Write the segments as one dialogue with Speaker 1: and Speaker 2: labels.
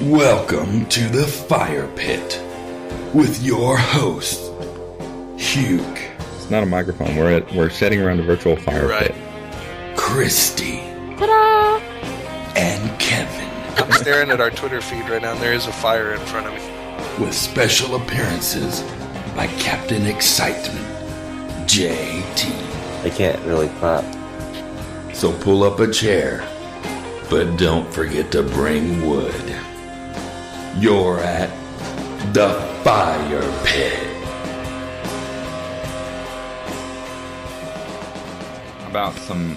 Speaker 1: Welcome to the Fire Pit with your host, Hugh.
Speaker 2: It's not a microphone. We're sitting around a virtual fire pit.
Speaker 1: Christy.
Speaker 3: Ta-da!
Speaker 1: And Kevin.
Speaker 4: I'm staring at our Twitter feed right now, and there is a fire in front of me.
Speaker 1: With special appearances by Captain Excitement, JT.
Speaker 5: I can't really clap.
Speaker 1: So pull up a chair, but don't forget to bring wood. You're at the Fire Pit.
Speaker 2: About some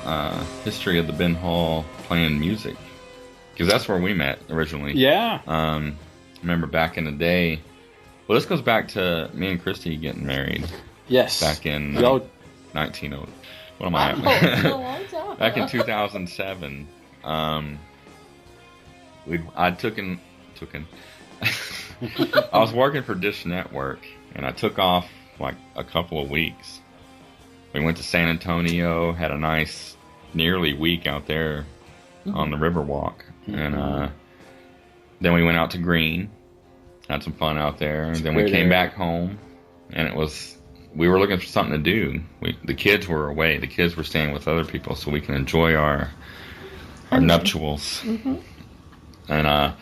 Speaker 2: history of the Ben Hall playing music, because that's where we met originally.
Speaker 3: Yeah.
Speaker 2: I remember back in the day. Well, this goes back to me and Christy getting married.
Speaker 3: Yes.
Speaker 2: Back in 1900. What am I at? Back in 2007. I was working for Dish Network, and I took off like a couple of weeks. We went to San Antonio, had a nice nearly week out there on the Riverwalk, and then we went out to Green, had some fun out there, and then we came back home, and we were looking for something to do. The kids were away. The kids were staying with other people so we can enjoy our nuptials. Mm-hmm. And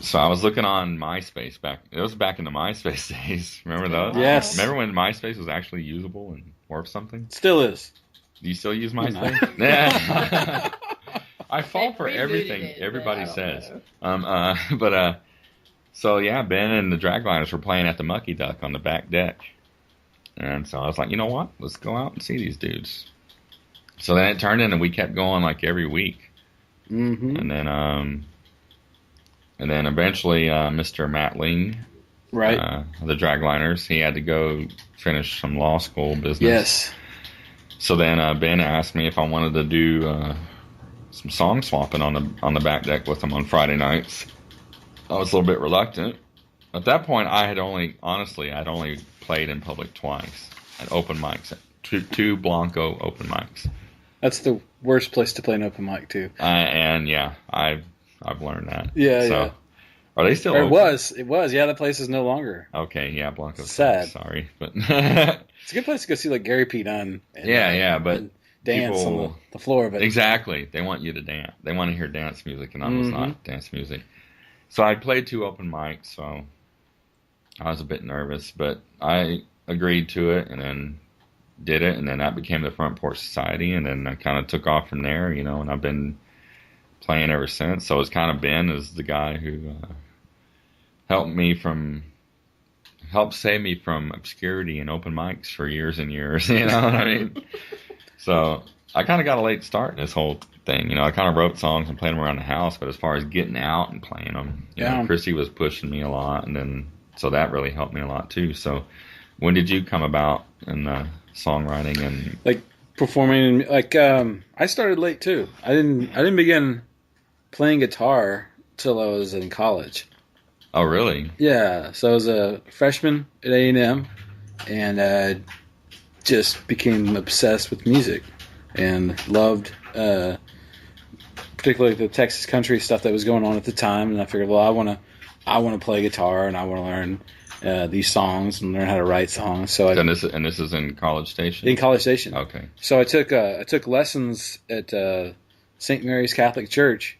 Speaker 2: so I was looking on MySpace it was back in the MySpace days. Remember those?
Speaker 3: Yes.
Speaker 2: Remember when MySpace was actually usable and worth something?
Speaker 3: Still is.
Speaker 2: Do you still use MySpace? Yeah. I fall for everything everybody says. So yeah, Ben and the Dragliners were playing at the Mucky Duck on the back deck. And so I was like, you know what? Let's go out and see these dudes. So then it turned into we kept going like every week. Mm-hmm. And then eventually Mr. Matt Ling,
Speaker 3: right,
Speaker 2: the Dragliners, he had to go finish some law school business.
Speaker 3: Yes.
Speaker 2: So then Ben asked me if I wanted to do some song swapping on the back deck with him on Friday nights. I was a little bit reluctant. At that point, I'd only played in public twice at open mics, two Blanco open mics.
Speaker 3: That's the worst place to play an open mic too.
Speaker 2: I've learned that.
Speaker 3: Yeah,
Speaker 2: so,
Speaker 3: yeah.
Speaker 2: Are they still open?
Speaker 3: It was. Yeah, the place is no longer.
Speaker 2: Okay, yeah, Blanco's
Speaker 3: sad.
Speaker 2: Sorry, but
Speaker 3: it's a good place to go see like Gary P. Dunn. And,
Speaker 2: but
Speaker 3: dance on the floor of it.
Speaker 2: Exactly. They want you to dance. They want to hear dance music, and I was not dance music. So I played two open mics, so I was a bit nervous, but I agreed to it, and then did it, and then that became the Front Porch Society, and then I kind of took off from there, and I've been playing ever since. So it's kind of Ben as the guy who helped save me from obscurity and open mics for years and years. You know what I mean? So I kind of got a late start in this whole thing. I kind of wrote songs and played them around the house, but as far as getting out and playing them, Chrissy was pushing me a lot, and then so that really helped me a lot too. So when did you come about in songwriting and
Speaker 3: like performing? I started late too. I didn't begin playing guitar till I was in college.
Speaker 2: Oh, really?
Speaker 3: Yeah. So I was a freshman at A&M, and I just became obsessed with music and loved, particularly the Texas country stuff that was going on at the time. And I figured, well, I want to play guitar, and I want to learn these songs and learn how to write songs. So
Speaker 2: this is in College Station.
Speaker 3: In College Station.
Speaker 2: Okay.
Speaker 3: So I took lessons at St. Mary's Catholic Church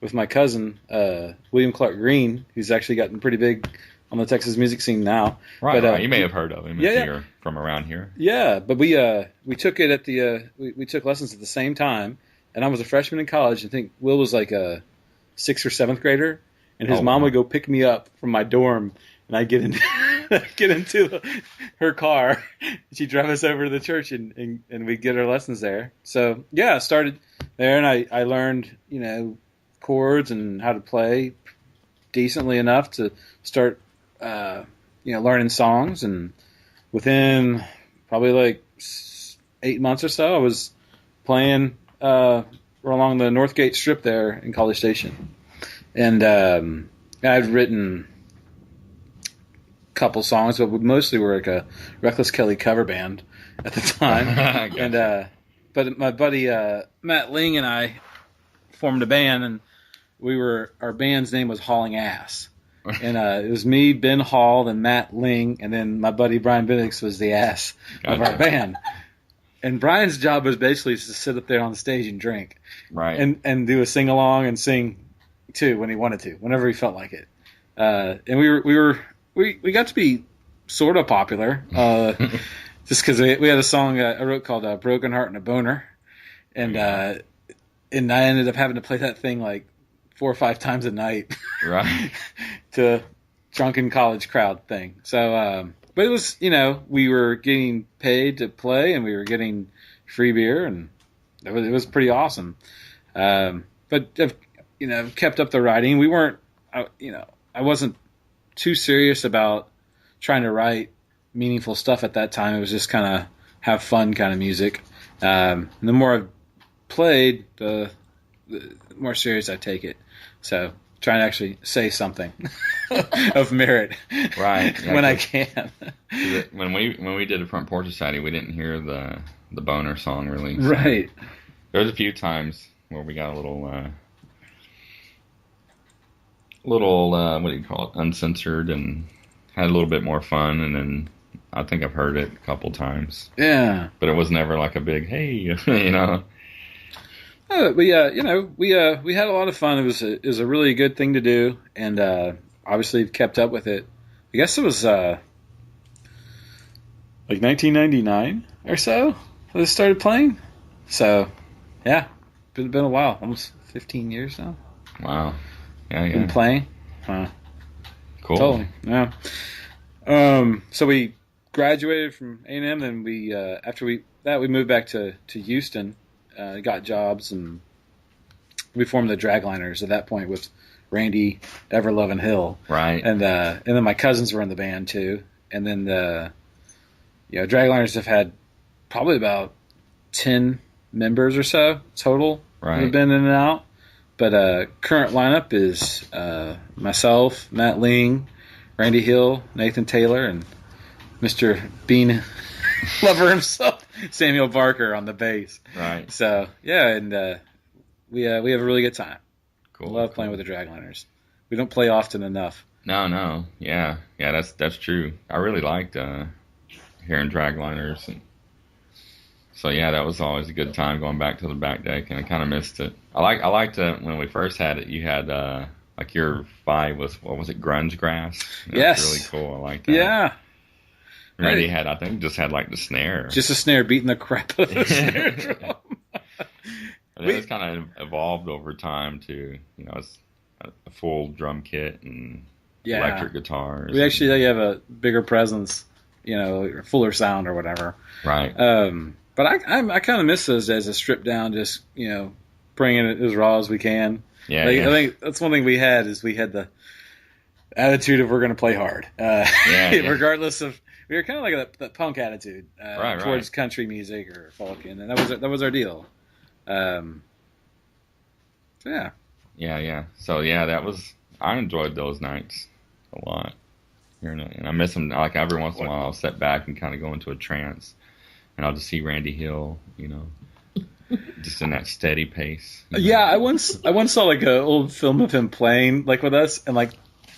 Speaker 3: with my cousin William Clark Green, who's actually gotten pretty big on the Texas music scene now.
Speaker 2: Right. Right. You may have heard of him if you're from around here.
Speaker 3: Yeah, but we took it at we took lessons at the same time, and I was a freshman in college. I think Will was like a 6th or 7th grader, and his mom would go pick me up from my dorm, and I'd get into her car. She'd drive us over to the church, and we'd get our lessons there. So yeah, I started there, and I learned chords and how to play decently enough to start learning songs, and within probably like 8 months or so I was playing along the Northgate Strip there in College Station, and I'd written a couple songs, but we mostly were like a Reckless Kelly cover band at the time. And but my buddy Matt Ling and I formed a band, and our band's name was Hauling Ass. And it was me, Ben Hall, then Matt Ling, and then my buddy Brian Bennix was the ass of our band. And Brian's job was basically to sit up there on the stage and drink.
Speaker 2: Right.
Speaker 3: And do a sing-along and sing, too, when he wanted to, whenever he felt like it. And we got to be sort of popular, just because we had a song I wrote called Broken Heart and a Boner. And I ended up having to play that thing like 4 or 5 times a night.
Speaker 2: Right.
Speaker 3: To drunken college crowd thing. So, but it was, we were getting paid to play and we were getting free beer and it was pretty awesome. But, kept up the writing. We weren't, I wasn't too serious about trying to write meaningful stuff at that time. It was just kind of have fun kind of music. And the more I've played, the more serious I take it. So trying to actually say something of merit,
Speaker 2: right? Yeah,
Speaker 3: when I can.
Speaker 2: When we did the Front Porch Society, we didn't hear the Boner song really. So
Speaker 3: right.
Speaker 2: There was a few times where we got a little what do you call it, uncensored, and had a little bit more fun. And then I think I've heard it a couple times.
Speaker 3: Yeah.
Speaker 2: But it was never like a big hey,
Speaker 3: But yeah, we had a lot of fun. It was a really good thing to do, and obviously kept up with it. I guess it was like 1999 or so that I started playing. So yeah, been a while, almost 15 years now.
Speaker 2: Wow. Yeah.
Speaker 3: Been playing.
Speaker 2: Cool.
Speaker 3: Totally. Yeah. So we graduated from A&M, then we after we moved back to Houston. Got jobs, and we formed the Dragliners at that point with Randy, Everlove, and Hill.
Speaker 2: Right.
Speaker 3: And then my cousins were in the band too. And then Dragliners have had probably about 10 members or so total.
Speaker 2: Right.
Speaker 3: Who've been in and out. But current lineup is myself, Matt Ling, Randy Hill, Nathan Taylor, and Mr. Bean Lover himself, Samuel Barker on the bass.
Speaker 2: Right.
Speaker 3: So yeah, and we have a really good time.
Speaker 2: Cool.
Speaker 3: Love playing with the Dragliners. We don't play often enough.
Speaker 2: No. Yeah. That's true. I really liked hearing Dragliners, and so yeah, that was always a good time going back to the back deck, and I kind of missed it. I liked when we first had it. You had like your vibe was, what was it, grunge grass?
Speaker 3: Yes.
Speaker 2: Really cool. I like that.
Speaker 3: Yeah.
Speaker 2: Randy had, I think, just had like the snare.
Speaker 3: Just a snare beating the crap out of the snare drum.
Speaker 2: And it's kind of evolved over time to, it's a full drum kit and electric guitars.
Speaker 3: We actually have a bigger presence, fuller sound or whatever.
Speaker 2: Right.
Speaker 3: But I kind of miss those days of stripped down, just, bringing it as raw as we can.
Speaker 2: Yeah,
Speaker 3: I think that's one thing we had the attitude of we're going to play hard. Regardless of, we were kind of like that punk attitude towards country music or folk, and that was our deal. So yeah. Yeah.
Speaker 2: So yeah, I enjoyed those nights a lot. And I miss them. Like every once in a while, I'll step back and kind of go into a trance, and I'll just see Randy Hill, just in that steady pace.
Speaker 3: Yeah, I once saw like an old film of him playing like with us, and like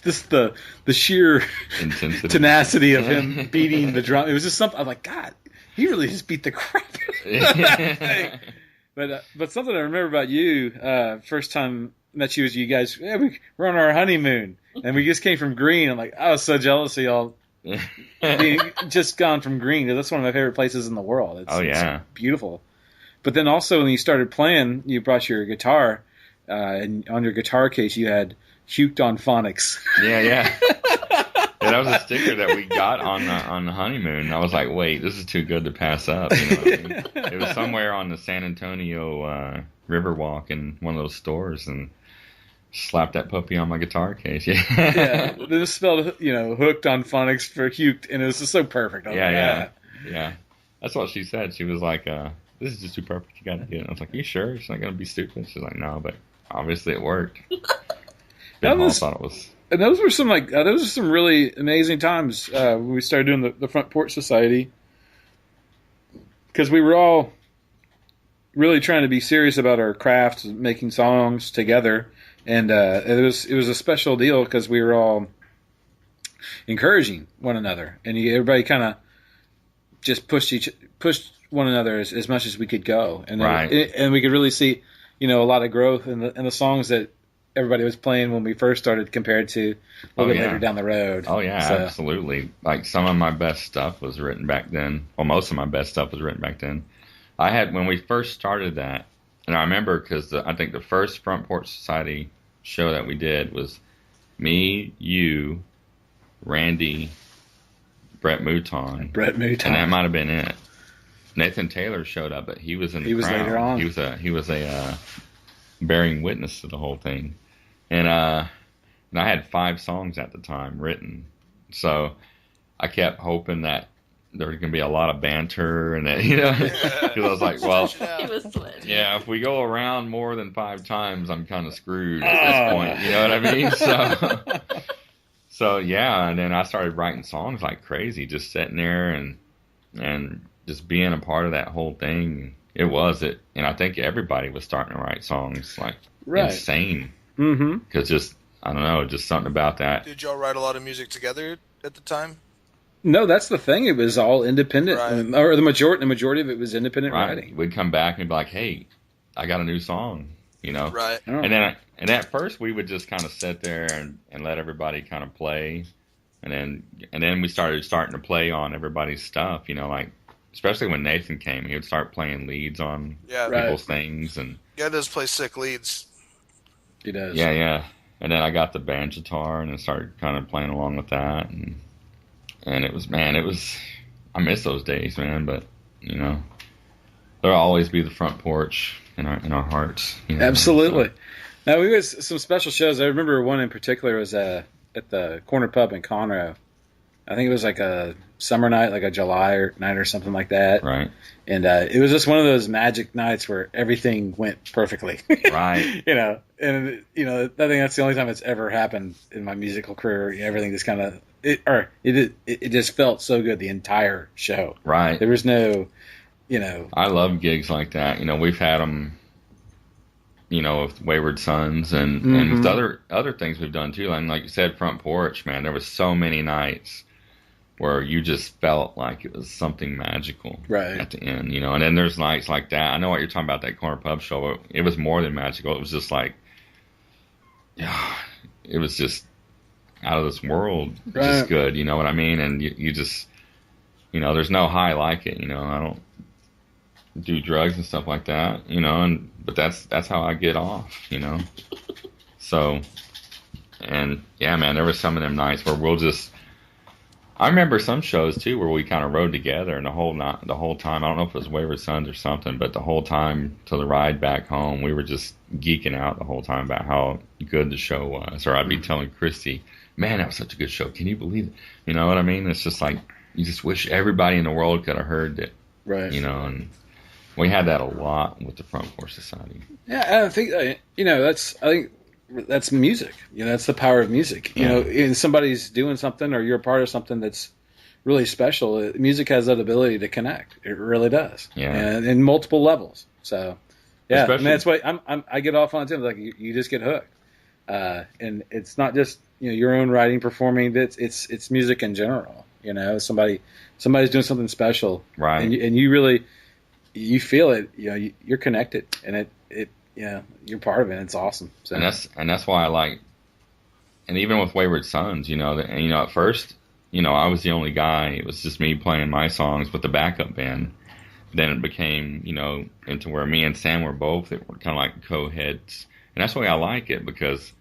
Speaker 3: just the sheer
Speaker 2: intensity,
Speaker 3: tenacity of him beating the drum. It was just something. I'm like, God, he really just beat the crap out of that thing. But something I remember about you, first time met you was you guys. Yeah, we were on our honeymoon, and we just came from Green. I'm like, I was so jealous of y'all being just gone from Green. That's one of my favorite places in the world. It's beautiful. But then also when you started playing, you brought your guitar, and on your guitar case you had "Huked on Phonics."
Speaker 2: Yeah, that was a sticker that we got on the honeymoon. I was like, wait, this is too good to pass up. It was somewhere on the San Antonio Riverwalk in one of those stores, and slapped that puppy on my guitar case.
Speaker 3: Yeah. This spelled, hooked on phonics for huked, and it was just so perfect.
Speaker 2: Yeah. That's what she said. She was like, this is just too perfect. You got to get it. I was like, you sure? It's not going to be stupid. She's like, no, but obviously it worked. Ben Hall thought it was.
Speaker 3: And those were some really amazing times when we started doing the Front Porch Society, because we were all really trying to be serious about our craft, making songs together, And it was a special deal because we were all encouraging one another, and everybody kind of just pushed one another as much as we could go, and and we could really see, a lot of growth in the songs that everybody was playing when we first started compared to a little bit later down the road.
Speaker 2: Oh yeah, absolutely. Like some of my best stuff was written back then. Well, most of my best stuff was written back then. I had when we first started that, and I remember because I think the first Front Porch Society show that we did was me, you, Randy, Brett Mouton, and that might have been it. Nathan Taylor showed up, but he was in the crowd.
Speaker 3: Later on.
Speaker 2: He was a bearing witness to the whole thing, and I had 5 songs at the time written, so I kept hoping that there was going to be a lot of banter, and that, because I was like, well, yeah, if we go around more than 5 times, I'm kind of screwed at this point. You know what I mean? So yeah, and then I started writing songs like crazy, just sitting there and just being a part of that whole thing. And I think everybody was starting to write songs like insane. Mm-hmm. Because just, I don't know, just something about that.
Speaker 4: Did y'all write a lot of music together at the time?
Speaker 3: No, that's the thing. It was all independent, or the majority of it was independent writing.
Speaker 2: We'd come back and be like, "Hey, I got a new song,"
Speaker 4: Right.
Speaker 2: And at first we would just kind of sit there and let everybody kind of play, and then we starting to play on everybody's stuff. Like especially when Nathan came, he would start playing leads on people's things, and
Speaker 4: yeah, does play sick leads.
Speaker 3: He does.
Speaker 2: Yeah. And then I got the banjo guitar and then started kind of playing along with that, and it was, I miss those days, man. But there'll always be the Front Porch in our hearts.
Speaker 3: Absolutely. So. Now we had some special shows. I remember one in particular was at the Corner Pub in Conroe. I think it was like a summer night, like a July night or something like that.
Speaker 2: Right.
Speaker 3: And it was just one of those magic nights where everything went perfectly.
Speaker 2: Right.
Speaker 3: And I think that's the only time it's ever happened in my musical career. Everything just kind of it just felt so good the entire show.
Speaker 2: Right.
Speaker 3: There was no,
Speaker 2: I love gigs like that. We've had them, with Wayward Sons and with other things we've done too. And like you said, Front Porch, man, there was so many nights where you just felt like it was something magical at the end, And then there's nights like that. I know what you're talking about, that Corner Pub show. It was more than magical. It was just like, it was just out of this world, just good. You know what I mean? And you just, there's no high like it. I don't do drugs and stuff like that, but that's how I get off, So, and yeah, man, there was some of them nights where I remember some shows too where we kind of rode together, and the whole time, I don't know if it was Wayward Sons or something, but the whole time till the ride back home, we were just geeking out the whole time about how good the show was. Or I'd be telling Christy, "Man, that was such a good show. Can you believe it?" You know what I mean? It's just like you just wish everybody in the world could have heard it,
Speaker 3: right?
Speaker 2: And we had that a lot with the Front Porch Society.
Speaker 3: Yeah, I think that's music. That's the power of music. And somebody's doing something, or you're a part of something that's really special. Music has that ability to connect. It really does.
Speaker 2: Yeah,
Speaker 3: and in multiple levels. So, yeah, that's why I get off on it. Like you just get hooked, and it's not just your own writing, performing. It's music in general. Somebody's doing something special,
Speaker 2: right?
Speaker 3: And you really feel it. You're connected, and it you're part of it. It's awesome. So.
Speaker 2: And that's why I like, and even with Wayward Sons, at first, I was the only guy. It was just me playing my songs with the backup band. Then it became, into where me and Sam were both. It were kind of like co-heads, and that's why I like it, because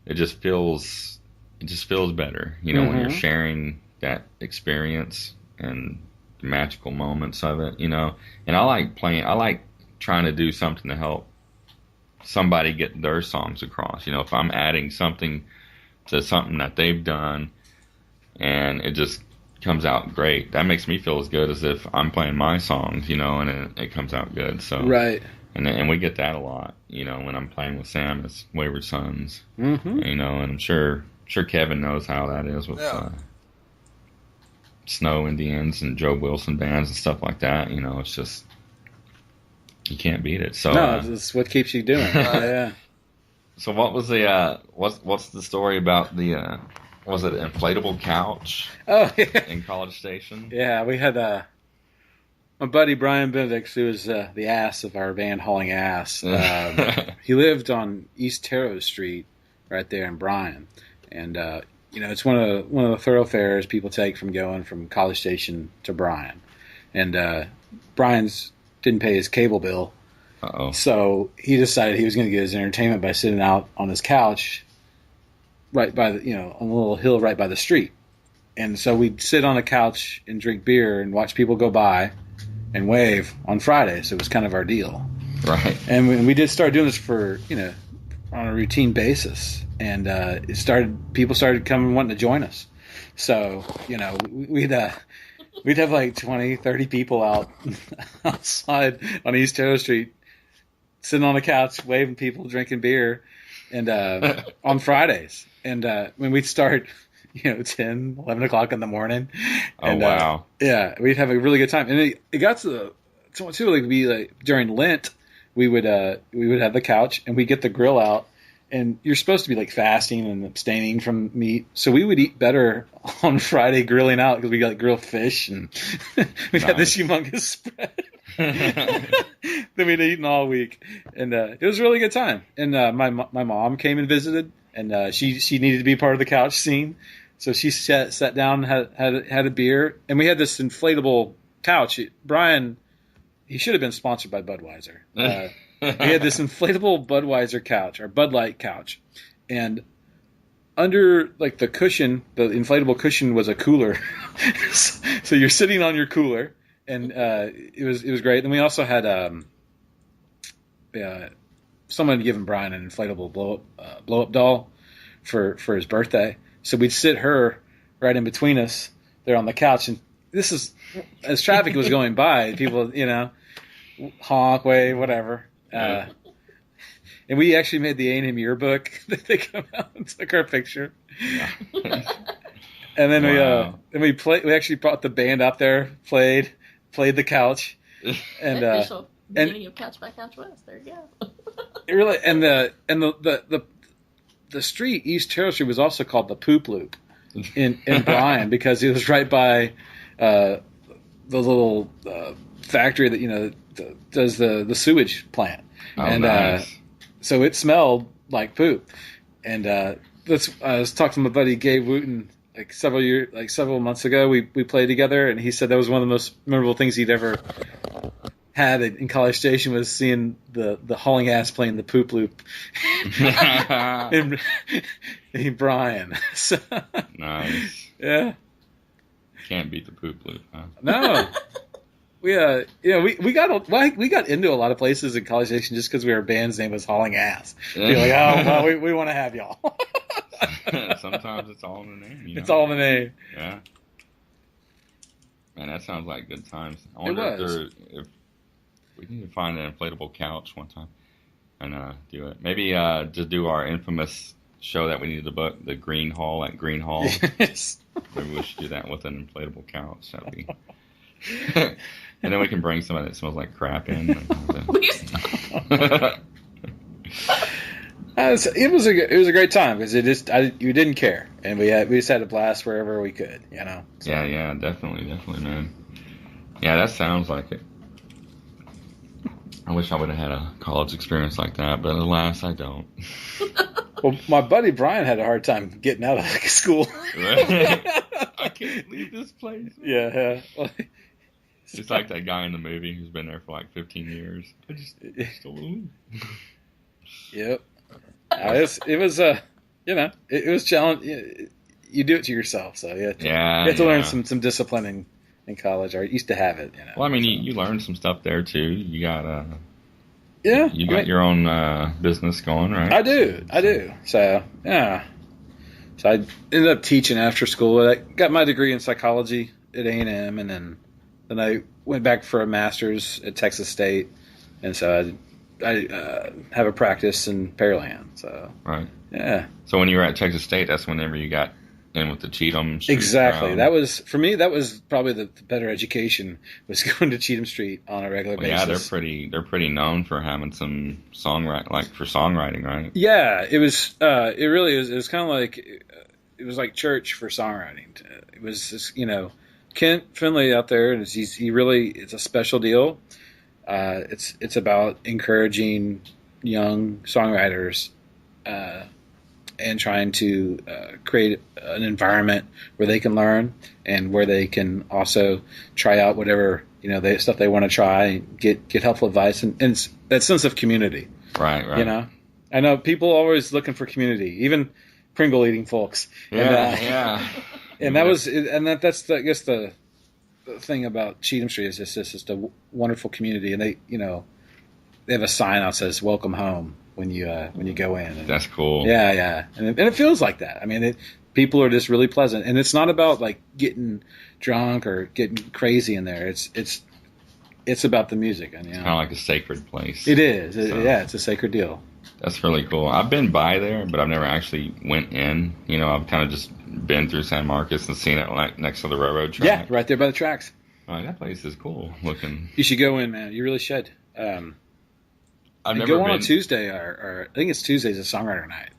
Speaker 2: it just feels better, when you're sharing that experience and the magical moments of it, And I like trying to do something to help somebody get their songs across. If I'm adding something to something that they've done and it just comes out great, that makes me feel as good as if I'm playing my songs, and it comes out good. So
Speaker 3: right.
Speaker 2: And we get that a lot, when I'm playing with Sam as Wayward Sons,
Speaker 3: mm-hmm.
Speaker 2: And I'm sure Kevin knows how that is with Snow Indians and Joe Wilson bands and stuff like that. It's just, you can't beat it. So
Speaker 3: no, it's what keeps you doing. Yeah.
Speaker 2: So what was the what's the story about the was it an inflatable couch
Speaker 3: Oh, yeah.
Speaker 2: in College Station?
Speaker 3: Yeah, we had my buddy Brian Benedicts, who was the ass of our band Hauling Ass. He lived on East Tarot Street, right there in Bryan, and it's one of the thoroughfares people take from going from College Station to Bryan, and Brian's didn't pay his cable bill, so he decided he was going to get his entertainment by sitting out on his couch, right by the on a little hill right by the street, and so we'd sit on a couch and drink beer and watch people go by and wave on Fridays. So it was kind of our deal.
Speaker 2: Right.
Speaker 3: And we did start doing this for, on a routine basis. And people started coming wanting to join us. So, we'd have like 20, 30 people outside on East Taylor Street, sitting on a couch, waving people, drinking beer, and on Fridays. And when we'd start 10, 11 o'clock in the morning. And,
Speaker 2: wow.
Speaker 3: Yeah, we'd have a really good time. And it got to be like during Lent, we would have the couch and we'd get the grill out, and you're supposed to be like fasting and abstaining from meat. So we would eat better on Friday grilling out because we got grilled fish, and we'd had this humongous spread that we'd eaten all week. And it was a really good time. And my mom came and visited, and she needed to be part of the couch scene. So she sat down, had a beer, and we had this inflatable couch. Brian, he should have been sponsored by Budweiser. We had this inflatable Budweiser couch, or Bud Light couch, and under like the cushion, the inflatable cushion was a cooler. So you're sitting on your cooler, and it was great. And we also had someone had given Brian an inflatable blow up doll for his birthday. So we'd sit her right in between us there on the couch. And this is, as traffic was going by, people, honk, wave, whatever. And we actually made the A&M yearbook that they come out and took our picture. Yeah. And then we actually brought the band out there, played the couch. And
Speaker 6: official beginning of Couch by Couch West. There you go.
Speaker 3: It really, and the street, East Terrace Street, was also called the Poop Loop in Bryan because it was right by the little factory that does the sewage plant,
Speaker 2: nice.
Speaker 3: So it smelled like poop. And I was talking to my buddy Gabe Wooten several months ago. We played together, and he said that was one of the most memorable things he'd ever had in College Station was seeing the Hauling Ass playing the Poop Loop in Bryan. So,
Speaker 2: nice.
Speaker 3: Yeah.
Speaker 2: Can't beat the Poop Loop, huh?
Speaker 3: No. We got into a lot of places in College Station just because our band's name was Hauling Ass. Be like, oh, well, we want to have y'all.
Speaker 2: Sometimes it's all in the name.
Speaker 3: It's all in the name.
Speaker 2: Yeah. Man, that sounds like good times. I wonder if we need to find an inflatable couch one time and do it. Maybe just do our infamous show that we needed to book, the Green Hall at Green Hall.
Speaker 3: Yes.
Speaker 2: Maybe we should do that with an inflatable couch. That'd be. And then we can bring somebody that smells like crap in.
Speaker 3: It was a great time because you didn't care, and we just had a blast wherever we could, So.
Speaker 2: Yeah, definitely, man. Yeah, that sounds like it. I wish I would have had a college experience like that, but alas, I don't.
Speaker 3: Well, my buddy Brian had a hard time getting out of school.
Speaker 2: I can't leave this place.
Speaker 3: Yeah.
Speaker 2: It's like that guy in the movie who's been there for like 15 years. I just don't leave.
Speaker 3: Yep. It was challenging. You do it to yourself, so you have to learn some discipline in college, or used to have it.
Speaker 2: Well, I mean, you learned some stuff there too. You got
Speaker 3: you
Speaker 2: got your own business going, right?
Speaker 3: I do. So yeah. So I ended up teaching after school. I got my degree in psychology at A&M, and then I went back for a master's at Texas State, and so I have a practice in Pearland. So
Speaker 2: right.
Speaker 3: Yeah.
Speaker 2: So when you were at Texas State, that's whenever you got in with the Cheatham Street
Speaker 3: Exactly.
Speaker 2: crowd.
Speaker 3: That was for me. That was probably the better education was going to Cheatham Street on a regular
Speaker 2: Well, yeah,
Speaker 3: basis.
Speaker 2: they're pretty known for having some songwriting, right?
Speaker 3: Yeah, it was. It really was. It was kind of like it was like church for songwriting. It was this, Kent Finley out there, and it's a special deal. It's about encouraging young songwriters and trying to create an environment where they can learn and where they can also try out whatever stuff they want to try and get helpful advice and it's that sense of community.
Speaker 2: Right.
Speaker 3: I know people are always looking for community, even Pringle eating folks.
Speaker 2: Yeah.
Speaker 3: And that's I guess the thing about Cheatham Street is just a wonderful community, and they have a sign that says "Welcome Home" when you go in. And,
Speaker 2: That's cool.
Speaker 3: Yeah, and it feels like that. I mean, people are just really pleasant, and it's not about like getting drunk or getting crazy in there. It's about the music, and
Speaker 2: It's kind of like a sacred place.
Speaker 3: it is.
Speaker 2: So-
Speaker 3: It's a sacred deal.
Speaker 2: That's really cool. I've been by there, but I've never actually went in. I've kind of just been through San Marcos and seen it like next to the railroad track.
Speaker 3: Yeah, right there by the tracks.
Speaker 2: That place is cool looking.
Speaker 3: You should go in, man. You really should.
Speaker 2: I've
Speaker 3: And
Speaker 2: never
Speaker 3: go
Speaker 2: been.
Speaker 3: on a Tuesday, or I think it's Tuesdays a songwriter night.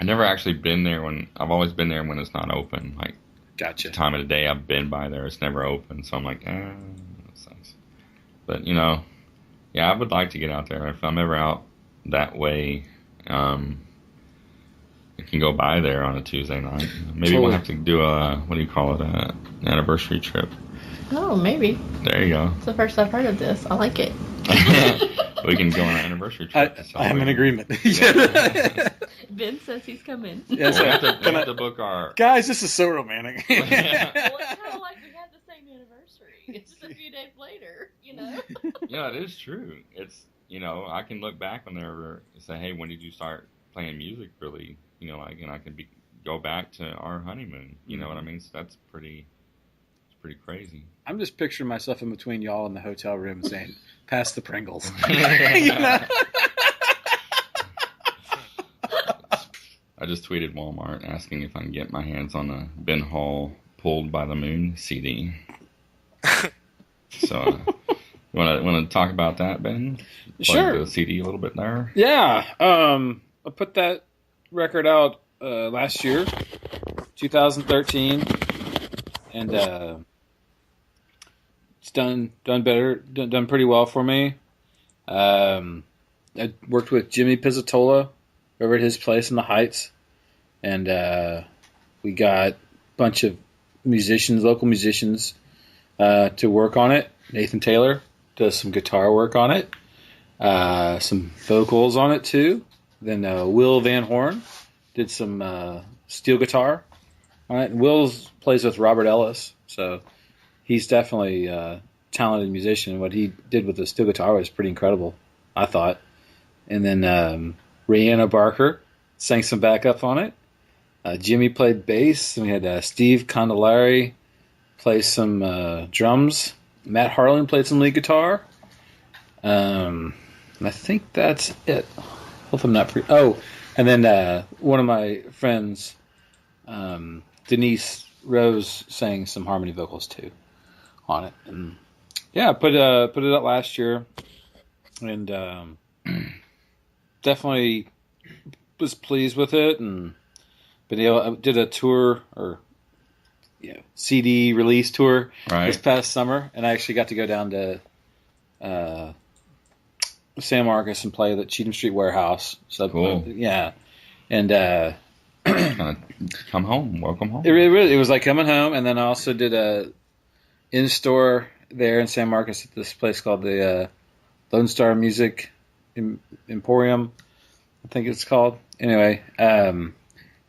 Speaker 2: I've never actually been there I've always been there when it's not open. Like
Speaker 3: Gotcha.
Speaker 2: the time of the day I've been by there, it's never open. So I'm like, that sucks. But yeah, I would like to get out there if I'm ever out that way. I can go by there on a Tuesday night. Maybe we'll have to do an anniversary trip.
Speaker 6: Oh, maybe.
Speaker 2: There you go.
Speaker 6: It's the first I've heard of this. I like it.
Speaker 2: We can go on an anniversary trip.
Speaker 3: I'm in agreement.
Speaker 6: Ben says he's coming.
Speaker 3: Yes,
Speaker 2: we have to book our.
Speaker 3: Guys, this is so romantic.
Speaker 6: Well, it's kind of like we had the same anniversary. It's just a few days later,
Speaker 2: Yeah, it is true. It's I can look back on there and say, hey, when did you start playing music? Really, and I can go back to our honeymoon. You know what I mean? So that's pretty crazy.
Speaker 3: I'm just picturing myself in between y'all in the hotel room saying, "Pass the Pringles."
Speaker 2: I just tweeted Walmart asking if I can get my hands on a Ben Hall Pulled by the Moon CD. So, you want to talk about that, Ben?
Speaker 3: Sure.
Speaker 2: The CD a little bit there.
Speaker 3: Yeah, I put that record out last year, 2013, and it's done pretty well for me. I worked with Jimmy Pizzatola over at his place in the Heights, and we got a bunch of local musicians, to work on it. Nathan Taylor does some guitar work on it, some vocals on it too. Then Will Van Horn did some steel guitar on it. Will plays with Robert Ellis, so he's definitely a talented musician. What he did with the steel guitar was pretty incredible, I thought. And then Rihanna Barker sang some backup on it. Jimmy played bass, and we had Steve Condolari play some drums. Matt Harlan played some lead guitar. And I think that's it. Hope I'm not and then one of my friends, Denise Rose, sang some harmony vocals too on it. And yeah, I put it up last year, and definitely was pleased with it. But I did a tour or CD release tour this past summer, and I actually got to go down to San Marcos and play at the Cheatham Street Warehouse. So
Speaker 2: cool.
Speaker 3: Yeah, and
Speaker 2: Kind of come home, welcome home.
Speaker 3: it was like coming home. And then I also did a in-store there in San Marcos at this place called the Lone Star Music Emporium, I think it's called. Anyway, and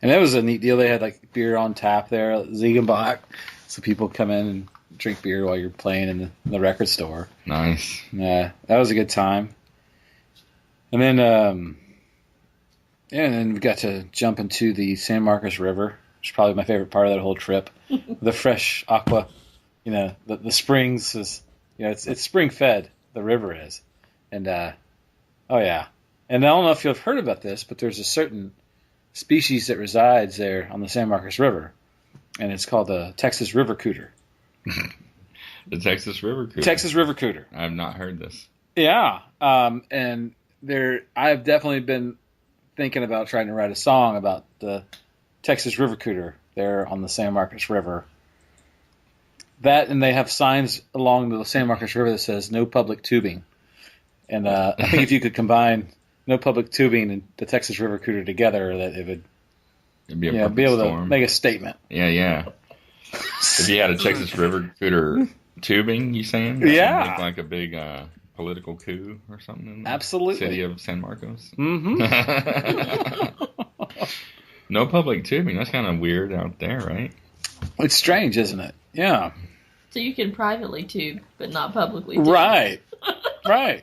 Speaker 3: that was a neat deal. They had like beer on tap there, Ziegenbach, so people come in and drink beer while you're playing in the record store.
Speaker 2: Nice.
Speaker 3: Yeah, that was a good time. And then, and then we got to jump into the San Marcos River, which is probably my favorite part of that whole trip. The fresh aqua, the springs is, it's spring fed. The river is, and oh yeah. And I don't know if you've heard about this, but there's a certain species that resides there on the San Marcos River, and it's called the Texas River Cooter.
Speaker 2: The Texas River Cooter.
Speaker 3: Texas River Cooter.
Speaker 2: I have not heard this.
Speaker 3: Yeah, and I've definitely been thinking about trying to write a song about the Texas River Cooter there on the San Marcos River. That, and they have signs along the San Marcos River that says "No public tubing," and I think if you could combine "No public tubing" and the Texas River Cooter together, that it would
Speaker 2: It'd be
Speaker 3: be able
Speaker 2: storm.
Speaker 3: to make a statement.
Speaker 2: Yeah. If you had a Texas River Cooter tubing, you saying?
Speaker 3: Yeah.
Speaker 2: Make like a big political coup or something in the
Speaker 3: Absolutely.
Speaker 2: city of San Marcos?
Speaker 3: Mm-hmm.
Speaker 2: No public tubing. That's kind of weird out there, right?
Speaker 3: It's strange, isn't it? Yeah.
Speaker 6: So you can privately tube, but not publicly tube.
Speaker 3: Right. Right.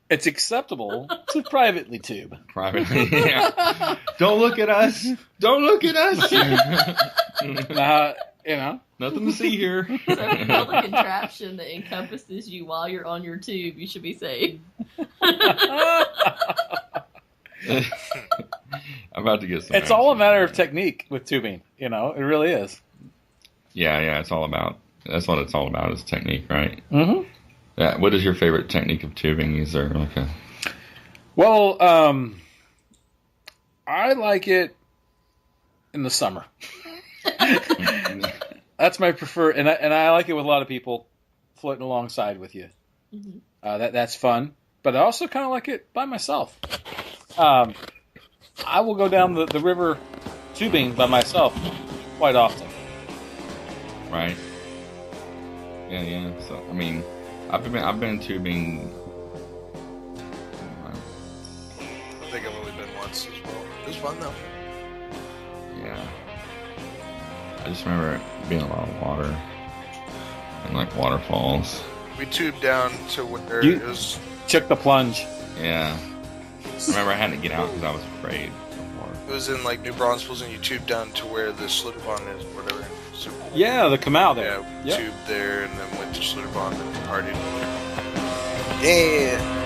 Speaker 3: It's acceptable to privately tube.
Speaker 2: Privately, yeah. Don't look at us. Don't look at us. Nothing to see here.
Speaker 6: So if you build a contraption that encompasses you while you're on your tube, you should be safe.
Speaker 2: I'm about to get some.
Speaker 3: It's all a matter of technique with tubing. It really is.
Speaker 2: Yeah. It's all about. That's what it's all about is technique, right?
Speaker 3: Mm-hmm.
Speaker 2: Yeah. What is your favorite technique of tubing? Is there like a?
Speaker 3: Well, I like it in the summer. That's my preferred, and I like it with a lot of people floating alongside with you.
Speaker 6: Mm-hmm.
Speaker 3: That's fun, but I also kind of like it by myself. I will go down the river tubing by myself quite often.
Speaker 2: Right. Yeah. So I mean, I've been tubing.
Speaker 4: I think I've only been once as well. It was fun though.
Speaker 2: Yeah. I just remember it being a lot of water and like waterfalls.
Speaker 4: We tubed down to where
Speaker 3: You-
Speaker 4: it was.
Speaker 3: Took the plunge.
Speaker 2: Yeah. I remember I had to get out because I was afraid before.
Speaker 4: It was in like New Braunfels, and you tubed down to where the Schlitterbahn is, whatever. So,
Speaker 3: Yeah, the canal there.
Speaker 4: yeah, we
Speaker 3: Yep.
Speaker 4: tubed there, and then went to Schlitterbahn and partied. Yeah.